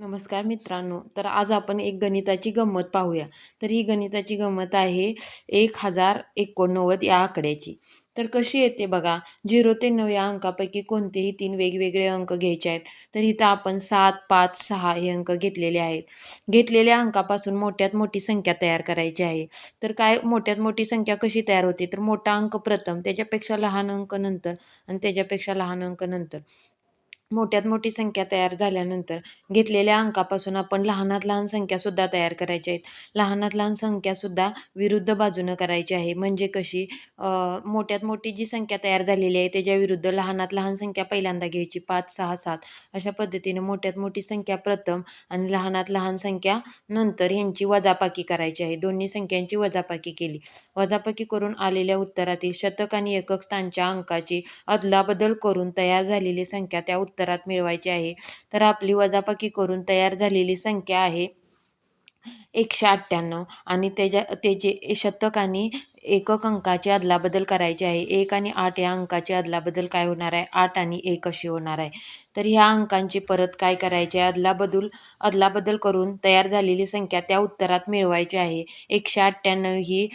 नमस्कार मित्रांनो. तर आज आपण एक गणिताची गंमत पाहूया. तर ही गणिताची गंमत आहे 1089 या आकड्याची. तर कशी येते बघा, 0 ते 9 या अंकापैकी कोणतेही 3 वेगवेगळे अंक घ्यायचे आहेत. तर इथं आपण 7, 5, 6 हे अंक घेतलेले आहेत. घेतलेल्या अंकापासून मोठ्यात मोठी संख्या तयार करायची आहे. तर काय मोठ्यात मोठी संख्या कशी तयार होते? तर मोठा अंक प्रथम, त्याच्यापेक्षा लहान अंक नंतर आणि त्याच्यापेक्षा लहान अंक नंतर. मोठ्यात मोठी संख्या तयार झाल्यानंतर घेतलेल्या अंकापासून आपण लहानात लहान संख्यासुद्धा तयार करायच्या आहेत. लहानात लहान संख्यासुद्धा विरुद्ध बाजूनं करायची आहे. म्हणजे कशी मोठ्यात मोठी जी संख्या तयार झालेली आहे त्याच्या विरुद्ध लहानात लहान संख्या पहिल्यांदा घ्यायची 5, 6, 7 अशा पद्धतीने मोठ्यात मोठी संख्या प्रथम आणि लहानात लहान संख्या नंतर ह्यांची वजाबाकी करायची आहे. दोन्ही संख्यांची वजाबाकी केली. वजाबाकी करून आलेल्या उत्तरातील शतक आणि एकक स्थानच्या अंकाची अदलाबदल करून तयार झालेली संख्या त्या उत्तरात मिळवायची आहे. तर आपली वजाबाकी करून तयार झालेली संख्या आहे 198 आणि त्याचे शतक आणि एकक अंकाची अदलाबदल करायची आहे. 1 आणि 8 या अंकाची अदलाबदल काय होणार आहे? 8 आणि 1 अशी होणार आहे. तर ह्या अंकांची परत काय करायची आहे? अदलाबदल करून तयार झालेली संख्या त्या उत्तरात मिळवायची आहे. 198 ही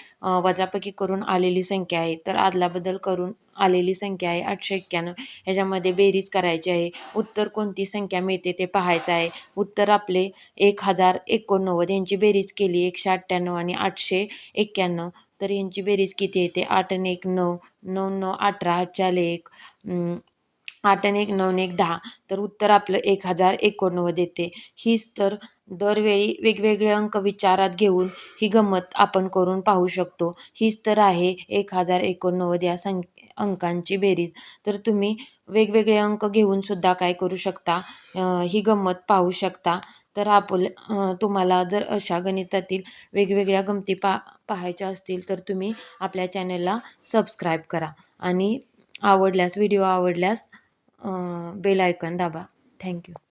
वजाबाकी करून आलेली संख्या आहे. तर अदलाबदल करून आलेली संख्या आहे 891. ह्याच्यामध्ये बेरीज करायची आहे. उत्तर कोणती संख्या मिळते ते पाहायचं आहे. उत्तर आपले 1089 यांची बेरीज केली 198 आणि 891. तर यांची बेरीज किती येते? 8 आणि 1 9, 9 9 18, हातच्या आले 1, 8 आणि 1 9 आणि 1 10. तर उत्तर आपलं 1089 येते. हीच तर दरवेळी वेगवेगळे अंक विचारात घेऊन ही गंमत आपण करून पाहू शकतो. हीच तर आहे 1089 या अंकांची बेरीज. तर तुम्ही वेगवेगळे अंक घेऊन सुद्धा काय करू शकता, ही गंमत पाहू शकता. तर तुम्हाला जर अशा गणितातील वेगवेगळ्या गमती पाहायच्या असतील तर तुम्ही आपल्या चॅनलला सबस्क्राईब करा आणि व्हिडिओ आवडल्यास बेल आयकॉन दाबा. थँक्यू.